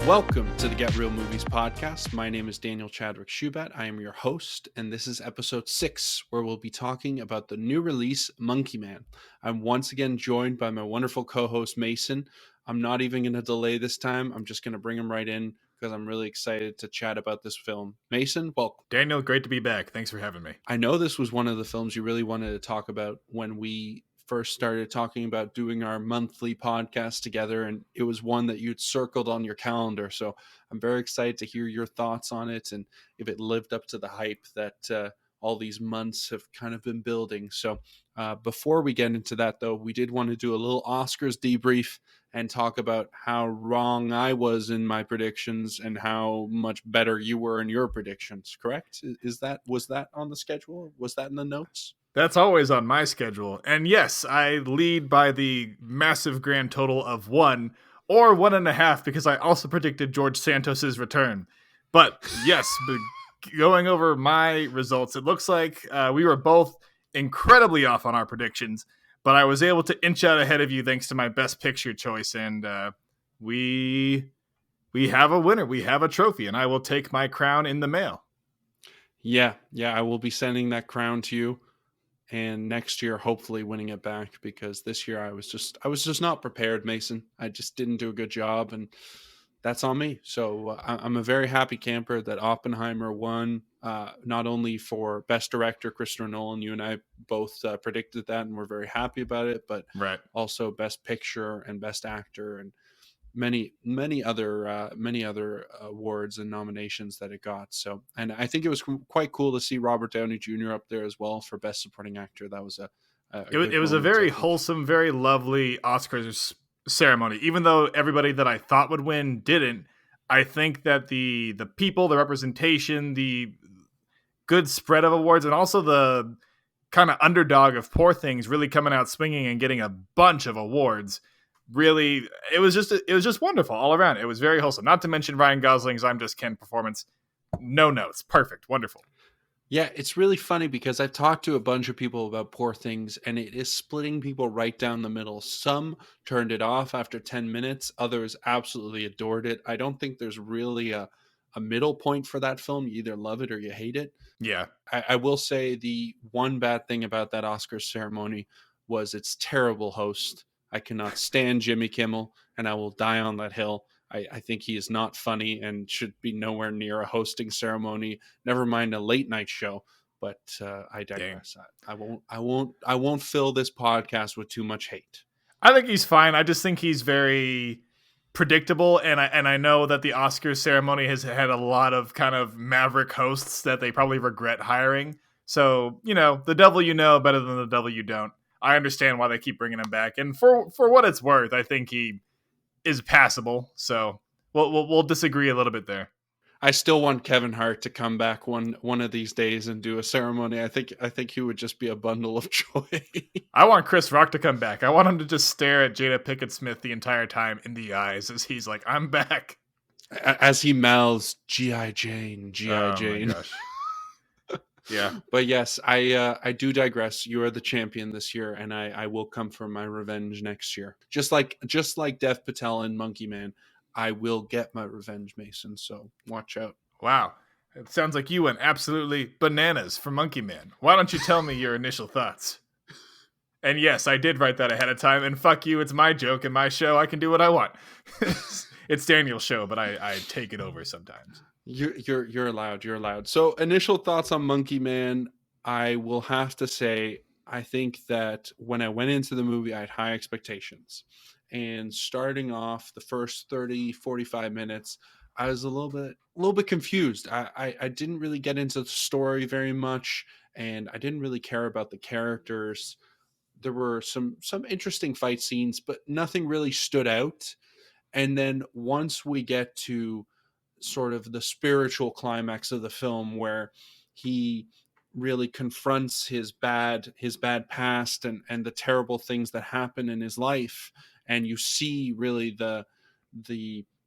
Welcome to the Get Real Movies podcast. My name is Daniel Chadwick Shubat. I am your host, and this is episode 6, where we'll be talking about the new release, Monkey Man. I'm once again joined by my wonderful co-host, Mason. I'm not even going to delay this time. I'm just going to bring him right in because I'm really excited to chat about this film. Mason, welcome. Daniel, great to be back. Thanks for having me. I know this was one of the films you really wanted to talk about when we first started talking about doing our monthly podcast together, and it was one that you'd circled on your calendar. So I'm very excited to hear your thoughts on it and if it lived up to the hype that all these months have kind of been building. So before we get into that, though, we did want to do a little Oscars debrief and talk about how wrong I was in my predictions and how much better you were in your predictions. Correct? Was that on the schedule? Was that in the notes? That's always on my schedule. And yes, I lead by the massive grand total of 1 or 1.5 because I also predicted George Santos's return. But yes, going over my results, it looks like we were both incredibly off on our predictions, but I was able to inch out ahead of you thanks to my best picture choice. And we have a winner. We have a trophy, and I will take my crown in the mail. Yeah, I will be sending that crown to you. And next year, hopefully winning it back, because this year I was just not prepared, Mason. I just didn't do a good job, and that's on me. So I'm a very happy camper that Oppenheimer won, not only for Best Director, Christopher Nolan. You and I both predicted that, and we're very happy about it, but also Best Picture and Best Actor and many other awards and nominations that it got. So, and I think it was quite cool to see Robert Downey Jr. up there as well for Best Supporting Actor. That was it was a very wholesome, very lovely Oscars ceremony. Even though everybody that I thought would win didn't, I think that the people, the representation, the good spread of awards, and also the kind of underdog of Poor Things really coming out swinging and getting a bunch of awards. Really, it was just wonderful all around. It was very wholesome. Not to mention Ryan Gosling's "I'm Just Ken" performance. No notes. Perfect. Wonderful. Yeah, it's really funny because I've talked to a bunch of people about Poor Things, and it is splitting people right down the middle. Some turned it off after 10 minutes. Others absolutely adored it. I don't think there's really a middle point for that film. You either love it or you hate it. Yeah. I will say the one bad thing about that Oscars ceremony was its terrible host. I cannot stand Jimmy Kimmel, and I will die on that hill. I think he is not funny and should be nowhere near a hosting ceremony, never mind a late night show. But I digress. I won't fill this podcast with too much hate. I think he's fine. I just think he's very predictable, and I know that the Oscars ceremony has had a lot of kind of maverick hosts that they probably regret hiring. So, the devil you know better than the devil you don't. I understand why they keep bringing him back, and for what it's worth, I think he is passable. So we'll disagree a little bit there. I still want Kevin Hart to come back one of these days and do a ceremony. I think he would just be a bundle of joy. I want Chris Rock to come back. I want him to just stare at Jada Pinkett Smith the entire time in the eyes as he's like, "I'm back," as he mouths G.I. Jane, G.I. Jane. My gosh. Yeah, but yes, I do digress. You are the champion this year, and I will come for my revenge next year. Just like Dev Patel and Monkey Man, I will get my revenge, Mason. So watch out. Wow, it sounds like you went absolutely bananas for Monkey Man. Why don't you tell me your initial thoughts? And yes, I did write that ahead of time. And fuck you, it's my joke and my show. I can do what I want. It's Daniel's show, but I take it over sometimes. You're allowed. You're allowed. So initial thoughts on Monkey Man. I will have to say, I think that when I went into the movie, I had high expectations. And starting off the first 30, 45 minutes, I was a little bit confused. I didn't really get into the story very much, and I didn't really care about the characters. There were some interesting fight scenes, but nothing really stood out. And then once we get to sort of the spiritual climax of the film, where he really confronts his bad past and the terrible things that happen in his life, and you see really the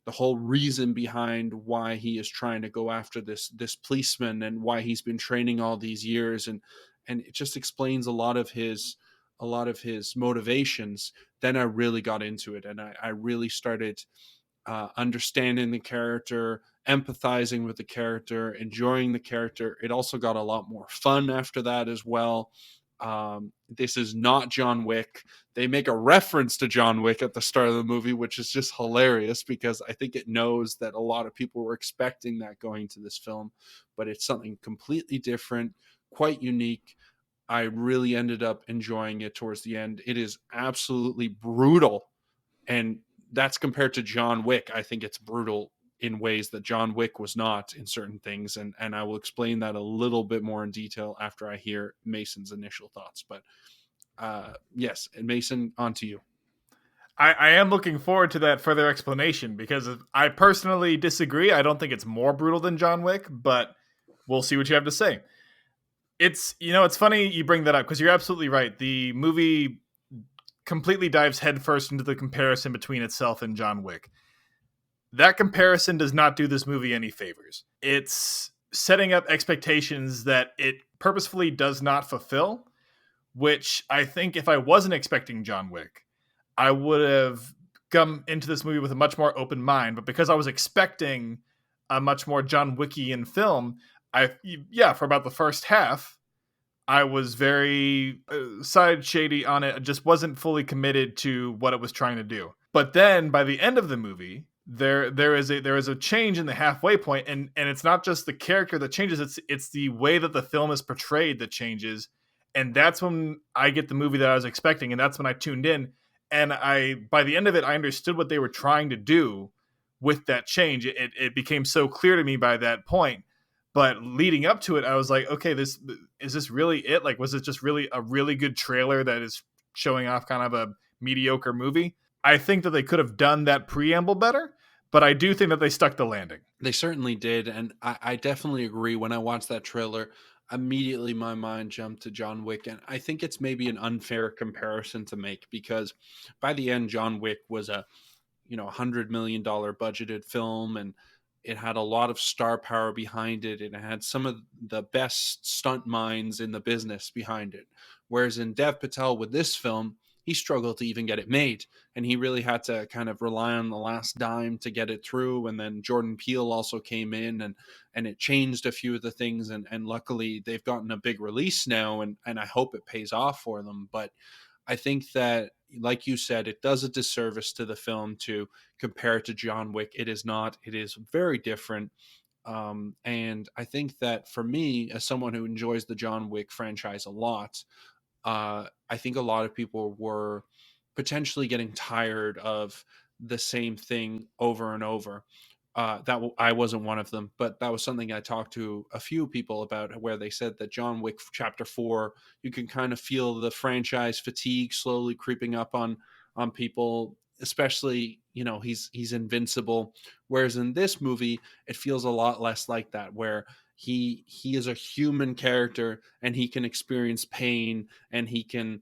whole reason behind why he is trying to go after this policeman and why he's been training all these years, and it just explains a lot of his motivations. Then I really got into it, and I really started understanding the character, empathizing with the character, enjoying the character. It also got a lot more fun after that as well. This is not John Wick. They make a reference to John Wick at the start of the movie, which is just hilarious because I think it knows that a lot of people were expecting that going to this film, but it's something completely different, quite unique. I really ended up enjoying it towards the end. It is absolutely brutal, and that's compared to John Wick. I think it's brutal in ways that John Wick was not in certain things, and I will explain that a little bit more in detail after I hear Mason's initial thoughts. But yes, and Mason, on to you. I am looking forward to that further explanation because I personally disagree. I don't think it's more brutal than John Wick, but we'll see what you have to say. It's funny you bring that up because you're absolutely right. The movie completely dives headfirst into the comparison between itself and John Wick. That comparison does not do this movie any favors. It's setting up expectations that it purposefully does not fulfill, which I think if I wasn't expecting John Wick, I would have come into this movie with a much more open mind. But because I was expecting a much more John Wickian film, for about the first half, I was very side shady on it. I just wasn't fully committed to what it was trying to do. But then by the end of the movie, there is a change in the halfway point, and it's not just the character that changes, it's the way that the film is portrayed that changes. And that's when I get the movie that I was expecting, and that's when I tuned in. And by the end of it, I understood what they were trying to do with that change. It became so clear to me by that point. But leading up to it, I was like, okay, is this really it? Like, was it just really a really good trailer that is showing off kind of a mediocre movie? I think that they could have done that preamble better, but I do think that they stuck the landing. They certainly did, and I definitely agree. When I watched that trailer, immediately my mind jumped to John Wick, and I think it's maybe an unfair comparison to make because by the end, John Wick was a $100 million budgeted film, and it had a lot of star power behind it, and it had some of the best stunt minds in the business behind it. Whereas in Dev Patel with this film, he struggled to even get it made, and he really had to kind of rely on the last dime to get it through. And then Jordan Peele also came in, and it changed a few of the things, and luckily they've gotten a big release now, and I hope it pays off for them. But I think that, like you said, it does a disservice to the film to compare it to John Wick. It is not. It is very different. And I think that for me, as someone who enjoys the John Wick franchise a lot, I think a lot of people were potentially getting tired of the same thing over and over. I wasn't one of them, but that was something I talked to a few people about, where they said that John Wick Chapter 4, you can kind of feel the franchise fatigue slowly creeping up on people, especially, he's invincible. Whereas in this movie, it feels a lot less like that, where he is a human character, and he can experience pain, and he can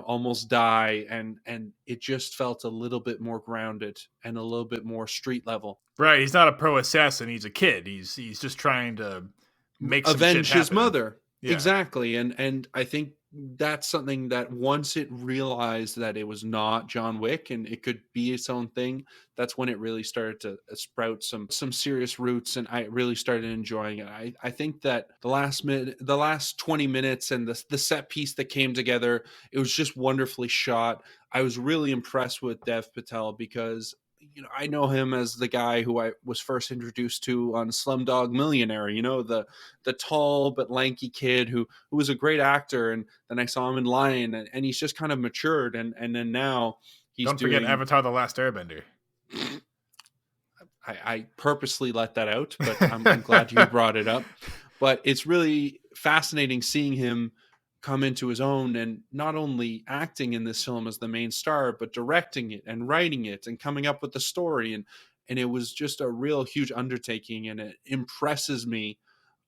almost die, and it just felt a little bit more grounded and a little bit more street level. Right, he's not a pro assassin. He's a kid. He's just trying to make some shit Avenge his happen. mother. Yeah. Exactly. And I think that's something that once it realized that it was not John Wick and it could be its own thing, that's when it really started to sprout some serious roots, and I really started enjoying it. I think that the last 20 minutes and the set piece that came together, it was just wonderfully shot. I was really impressed with Dev Patel because I know him as the guy who I was first introduced to on Slumdog Millionaire, the tall but lanky kid who was a great actor, and then I saw him in Lion, and he's just kind of matured, and then now he's Don't forget doing. Avatar: The Last Airbender. I purposely let that out, but I'm glad you brought it up. But it's really fascinating seeing him come into his own, and not only acting in this film as the main star, but directing it and writing it and coming up with the story. And it was just a real huge undertaking, and it impresses me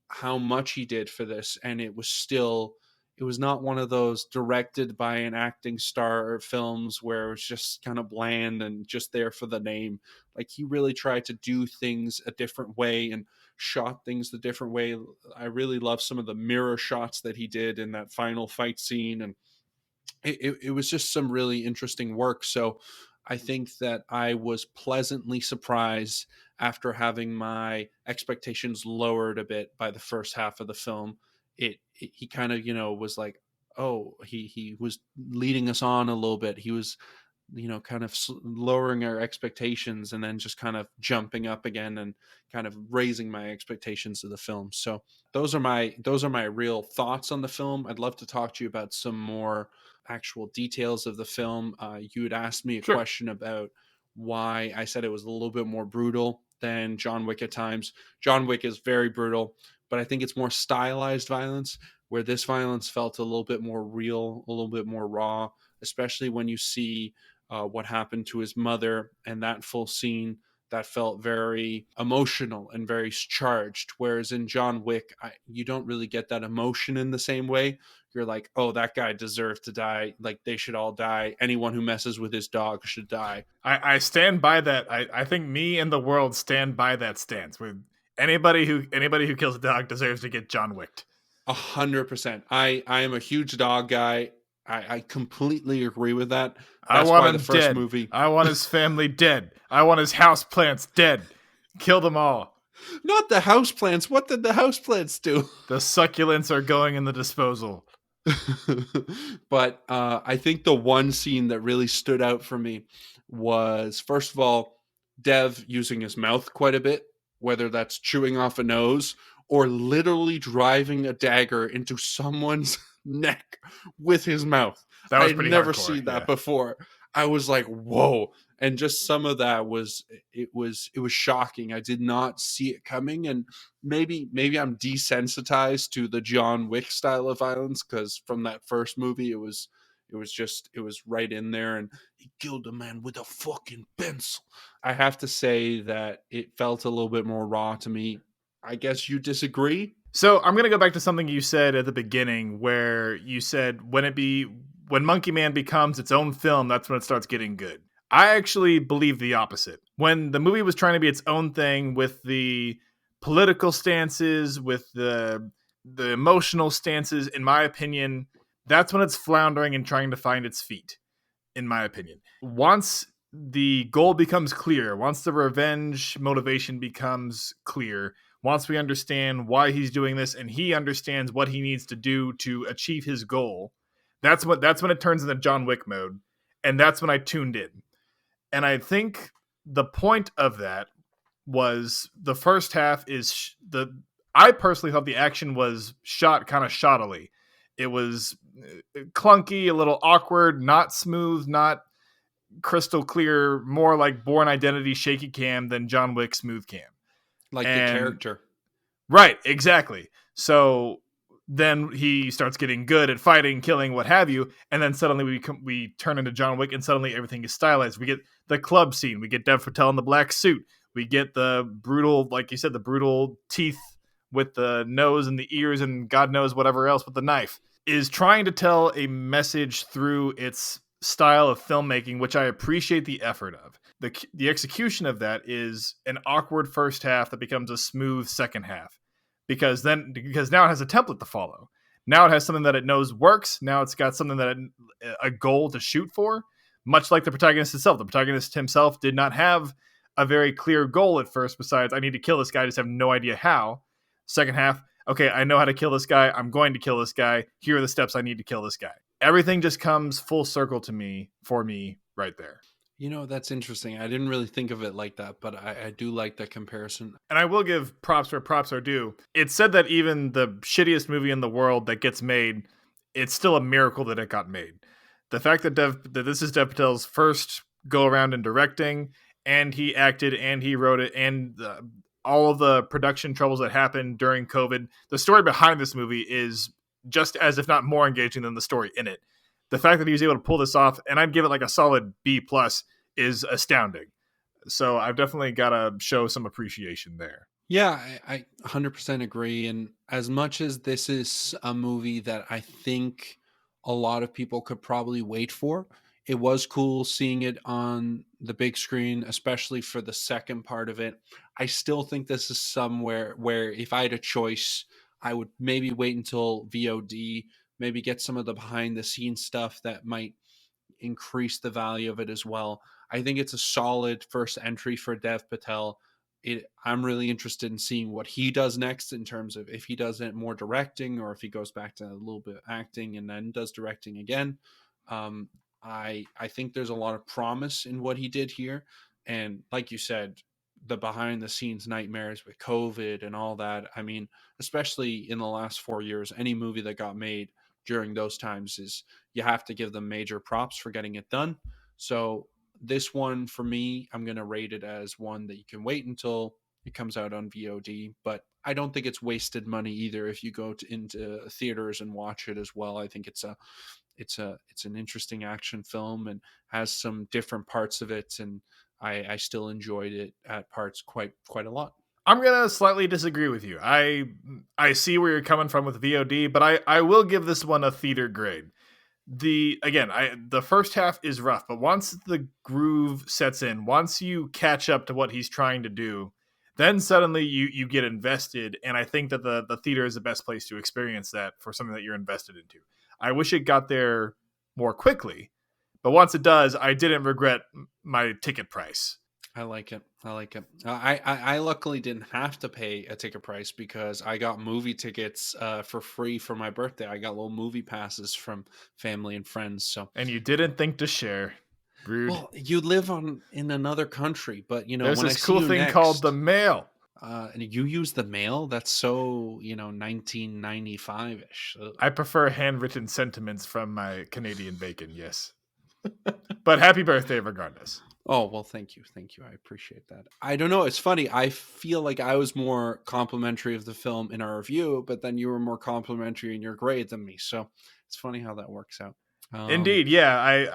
how much he did for this. And it was not one of those directed by an acting star films where it was just kind of bland and just there for the name. Like, he really tried to do things a different way and shot things a different way. I really love some of the mirror shots that he did in that final fight scene, and it was just some really interesting work. So I think that I was pleasantly surprised after having my expectations lowered a bit by the first half of the film. He kind of, was like, oh, he was leading us on a little bit. He was, kind of lowering our expectations and then just kind of jumping up again and kind of raising my expectations of the film. So those are my real thoughts on the film. I'd love to talk to you about some more actual details of the film. You had asked me a Sure. question about why I said it was a little bit more brutal than John Wick at times. John Wick is very brutal, but I think it's more stylized violence, where this violence felt a little bit more real, a little bit more raw, especially when you see what happened to his mother, and that full scene that felt very emotional and very charged. Whereas in John Wick, you don't really get that emotion in the same way. You're like, oh, that guy deserved to die. Like, they should all die. Anyone who messes with his dog should die. I stand by that. I think me and the world stand by that stance. With anybody who kills a dog deserves to get John Wicked. 100%. I am a huge dog guy. I completely agree with that. I That's want why the him first dead. movie, I want his family dead. I want his houseplants dead. Kill them all. not the houseplants. What did the houseplants do? The succulents are going in the disposal. But I think the one scene that really stood out for me was, first of all, Dev using his mouth quite a bit, whether that's chewing off a nose or literally driving a dagger into someone's neck with his mouth. That I was had pretty never hardcore. seen that Yeah. before. I was like, whoa. And just some of that was shocking. I did not see it coming. And maybe I'm desensitized to the John Wick style of violence, because from that first movie it was right in there, and he killed a man with a fucking pencil. I have to say that it felt a little bit more raw to me. I guess you disagree? So I'm gonna go back to something you said at the beginning, where you said when Monkey Man becomes its own film, that's when it starts getting good. I actually believe the opposite. When the movie was trying to be its own thing with the political stances, with the emotional stances, in my opinion, that's when it's floundering and trying to find its feet. In my opinion, once the goal becomes clear, once the revenge motivation becomes clear, once we understand why he's doing this and he understands what he needs to do to achieve his goal, that's when it turns into John Wick mode, and that's when I tuned in. And I think the point of that was the first half is the I personally thought the action was shot kind of shoddily. It was clunky, a little awkward, not smooth, not crystal clear, more like Born Identity shaky cam than John Wick smooth cam. Like the And character. right, exactly. So then he starts getting good at fighting, killing, what have you, and then suddenly we turn into John Wick, and suddenly everything is stylized. We get the club scene, we get Dev Patel in the black suit, we get the brutal, like you said, the brutal teeth with the nose and the ears and God knows whatever else with the knife, is trying to tell a message through its style of filmmaking, which I appreciate the effort of. The execution of that is an awkward first half that becomes a smooth second half, because now it has a template to follow. Now it has something that it knows works. Now it's got something that a goal to shoot for. Much like the protagonist himself, the protagonist himself did not have a very clear goal at first. Besides, I need to kill this guy. I just have no idea how. Second half, okay, I know how to kill this guy. I'm going to kill this guy. Here are the steps I need to kill this guy. Everything just comes full circle for me right there. That's interesting. I didn't really think of it like that, but I do like that comparison. And I will give props where props are due. It's said that even the shittiest movie in the world that gets made, it's still a miracle that it got made. The fact that this is Dev Patel's first go around in directing, and he acted and he wrote it, and all of the production troubles that happened during COVID, the story behind this movie is just as, if not more, engaging than the story in it. The fact that he was able to pull this off, and I'd give it like a solid B+, is astounding. So I've definitely got to show some appreciation there. Yeah, I 100% agree. And as much as this is a movie that I think a lot of people could probably wait for, it was cool seeing it on the big screen, especially for the second part of it. I still think this is somewhere where if I had a choice, I would maybe wait until VOD, maybe get some of the behind the scenes stuff that might increase the value of it as well. I think it's a solid first entry for Dev Patel. I'm really interested in seeing what he does next in terms of if he does it more directing or if he goes back to a little bit of acting and then does directing again. Um, I think there's a lot of promise in what he did here, and like you said, the behind the scenes nightmares with COVID and all that. I mean, especially in the last 4 years, any movie that got made during those times is you have to give them major props for getting it done. So this one for me, I'm going to rate it as one that you can wait until it comes out on VOD, but I don't think it's wasted money either if you go into theaters and watch it as well. I think it's an interesting action film and has some different parts of it, and I still enjoyed it at parts quite a lot. I'm gonna slightly disagree with you. I see where you're coming from with VOD, but I will give this one a theater grade. The first half is rough, but once the groove sets in, once you catch up to what he's trying to do, then suddenly you get invested, and I think that the theater is the best place to experience that for something that you're invested into. I wish it got there more quickly, but once it does, I didn't regret my ticket price. I like it. I like it. I luckily didn't have to pay a ticket price because I got movie tickets for free for my birthday. I got little movie passes from family and friends. So, And you didn't think to share. Rude. well, you live on in another country, but There's when I this see cool you thing called the next, mail. and you use the mail, that's so 1995 ish. I prefer handwritten sentiments from my Canadian bacon, yes. But happy birthday regardless. Oh, well, thank you. Thank you. I appreciate that. I don't know. It's funny. I feel like I was more complimentary of the film in our review, but then you were more complimentary in your grade than me. So it's funny how that works out. Um, Indeed, yeah.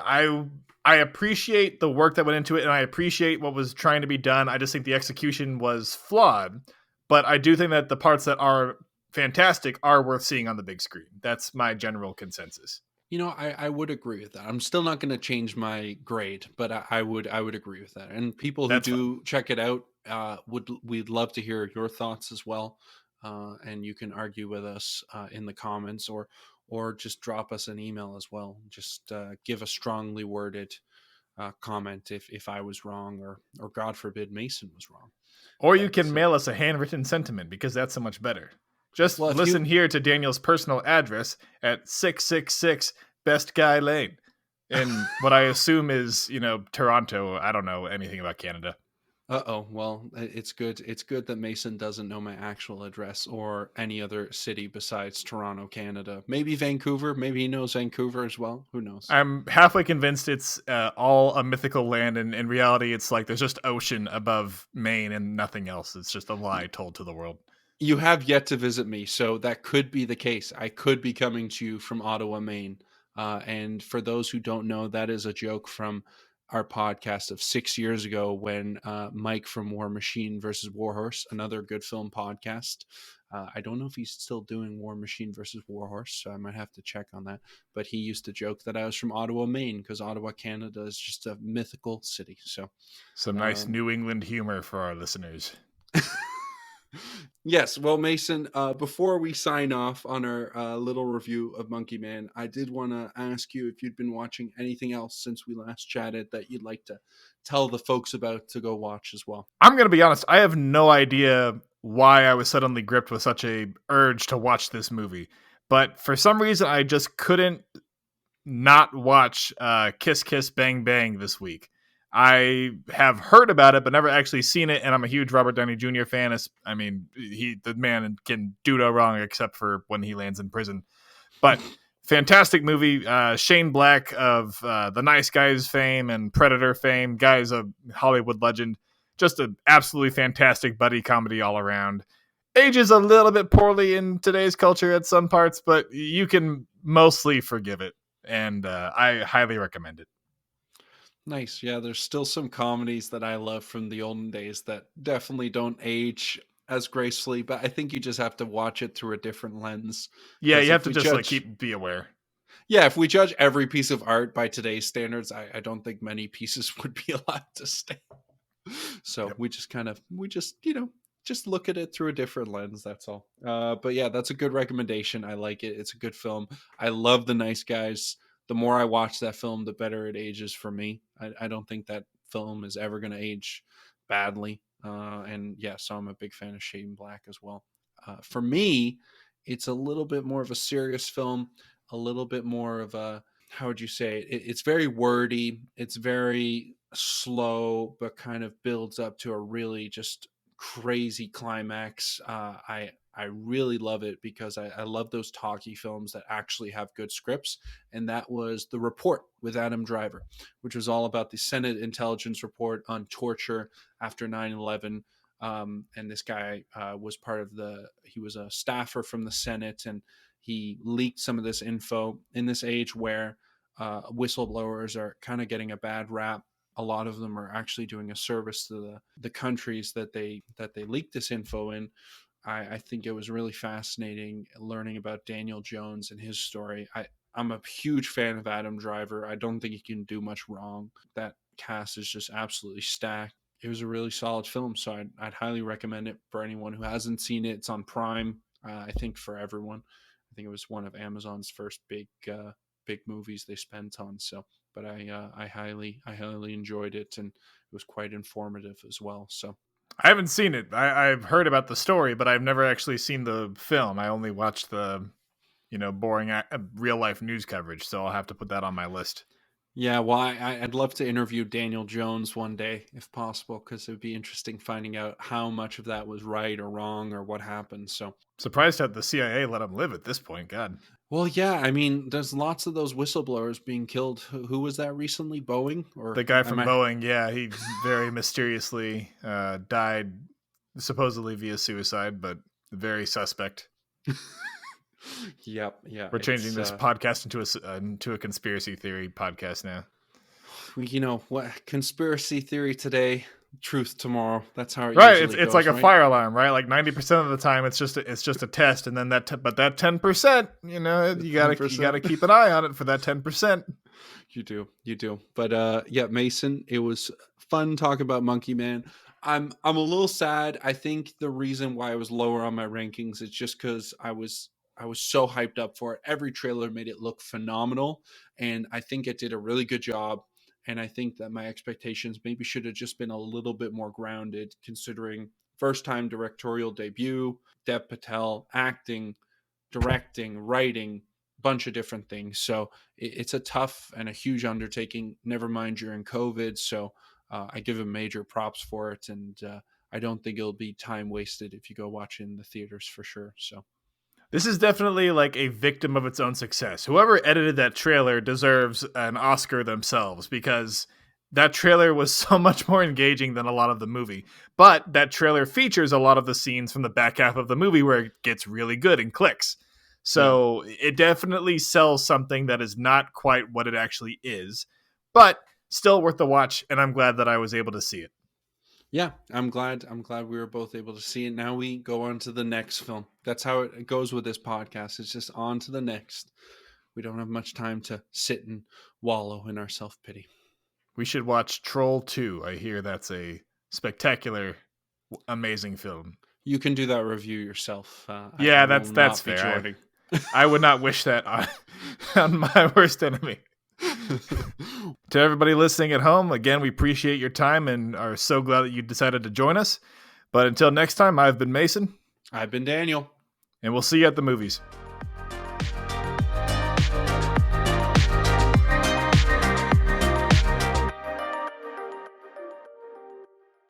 I appreciate the work that went into it, and I appreciate what was trying to be done. I just think the execution was flawed, but I do think that the parts that are fantastic are worth seeing on the big screen. That's my general consensus. I would agree with that. I'm still not going to change my grade, but I would agree with that. And people who That's fun. do check it out, we'd love to hear your thoughts as well. And you can argue with us in the comments or just drop us an email as well. Just give a strongly worded comment if I was wrong or God forbid Mason was wrong. Or you But can mail us a handwritten sentiment because that's so much better. Just well, if listen you here to Daniel's personal address at 666 Best Guy Lane in what I assume is, Toronto. I don't know anything about Canada. well, it's good. It's good that Mason doesn't know my actual address or any other city besides Toronto, Canada. Maybe Vancouver. Maybe he knows Vancouver as well. Who knows? I'm halfway convinced it's all a mythical land, and in reality, it's like there's just ocean above Maine and nothing else. It's just a lie told to the world. You have yet to visit me, so that could be the case. I could be coming to you from Ottawa, Maine. And for those who don't know, that is a joke from our podcast of 6 years ago when Mike from War Machine versus Warhorse, another good film podcast. I don't know if he's still doing War Machine versus Warhorse, so I might have to check on that. But he used to joke that I was from Ottawa, Maine, because Ottawa, Canada is just a mythical city. So, Some nice um, New England humor for our listeners. yes, well, Mason, before we sign off on our little review of Monkey Man, I did want to ask you if you'd been watching anything else since we last chatted that you'd like to tell the folks about to go watch as well. I'm going to be honest, I have no idea why I was suddenly gripped with such a urge to watch this movie. But for some reason, I just couldn't not watch Kiss Kiss Bang Bang this week. I have heard about it, but never actually seen it, and I'm a huge Robert Downey Jr. fan. I mean, the man can do no wrong except for when he lands in prison. But fantastic movie. Shane Black of The Nice Guys fame and Predator fame. Guy's a Hollywood legend. Just an absolutely fantastic buddy comedy all around. Ages a little bit poorly in today's culture at some parts, but you can mostly forgive it. And I highly recommend it. Nice. Yeah, there's still some comedies that I love from the olden days that definitely don't age as gracefully, but I think you just have to watch it through a different lens. Yeah, Because you have if to we just judge be aware. Yeah, if we judge every piece of art by today's standards, I don't think many pieces would be allowed to stay. So Yep. just look at it through a different lens. That's all. But yeah, that's a good recommendation. I like it. It's a good film. I love The Nice Guys. The more I watch that film, the better it ages for me. I don't think that film is ever going to age badly. And yeah, so I'm a big fan of Shade in Black as well. For me, it's a little bit more of a serious film, a little bit more of a, how would you say it? It's very wordy, it's very slow, but kind of builds up to a really just crazy climax. I really love it because I love those talkie films that actually have good scripts. And that was The Report with Adam Driver, which was all about the Senate intelligence report on torture after 9/11. And this guy was he was a staffer from the Senate, and he leaked some of this info in this age where whistleblowers are kind of getting a bad rap. A lot of them are actually doing a service to the countries that they leak this info in. I think it was really fascinating learning about Daniel Jones and his story. I'm a huge fan of Adam Driver. I don't think he can do much wrong. That cast is just absolutely stacked. It was a really solid film, so I'd highly recommend it for anyone who hasn't seen it. It's on Prime. I think for everyone. I think it was one of Amazon's first big movies they spent on. So, but I highly enjoyed it, and it was quite informative as well. So I haven't seen it. I've heard about the story, but I've never actually seen the film. I only watched the, boring real life news coverage. So I'll have to put that on my list. yeah, well, I'd love to interview Daniel Jones one day if possible, because it would be interesting finding out how much of that was right or wrong or what happened. So Surprised that the CIA let him live at this point. God. well, yeah, I mean, there's lots of those whistleblowers being killed. Who was that recently? Boeing? Or The guy am from I? Boeing, yeah, he very mysteriously died, supposedly via suicide, but very suspect. Yep, yeah. We're changing It's this podcast into a conspiracy theory podcast now. you know what? Conspiracy theory today, truth tomorrow. That's how it Right, usually it's goes, like a right? fire alarm, right? Like 90% of the time, it's just a test, and then but that 10%, you gotta 10%. keep an eye on it for that 10%. You do. But yeah, Mason, it was fun talking about Monkey Man. I'm a little sad. I think the reason why I was lower on my rankings is just because I was so hyped up for it. Every trailer made it look phenomenal, and I think it did a really good job. And I think that my expectations maybe should have just been a little bit more grounded, considering first time directorial debut, Dev Patel acting, directing, writing, bunch of different things. So it's a tough and a huge undertaking. Never mind during COVID. So I give him major props for it, and I don't think it'll be time wasted if you go watch it in the theaters for sure. So This is definitely like a victim of its own success. Whoever edited that trailer deserves an Oscar themselves, because that trailer was so much more engaging than a lot of the movie. But that trailer features a lot of the scenes from the back half of the movie where it gets really good and clicks. So it definitely sells something that is not quite what it actually is, but still worth the watch. And I'm glad that I was able to see it. yeah, I'm glad we were both able to see it. Now we go on to the next film. That's how it goes with this podcast. It's just on to the next. We don't have much time to sit and wallow in our self-pity. We should watch Troll 2. I hear that's a spectacular, amazing film. You can do that review yourself. Yeah, I will that's not be fair. joining. I would not wish that on my worst enemy. To everybody listening at home, again, we appreciate your time and are so glad that you decided to join us. But until next time, I've been Mason. I've been Daniel. And we'll see you at the movies.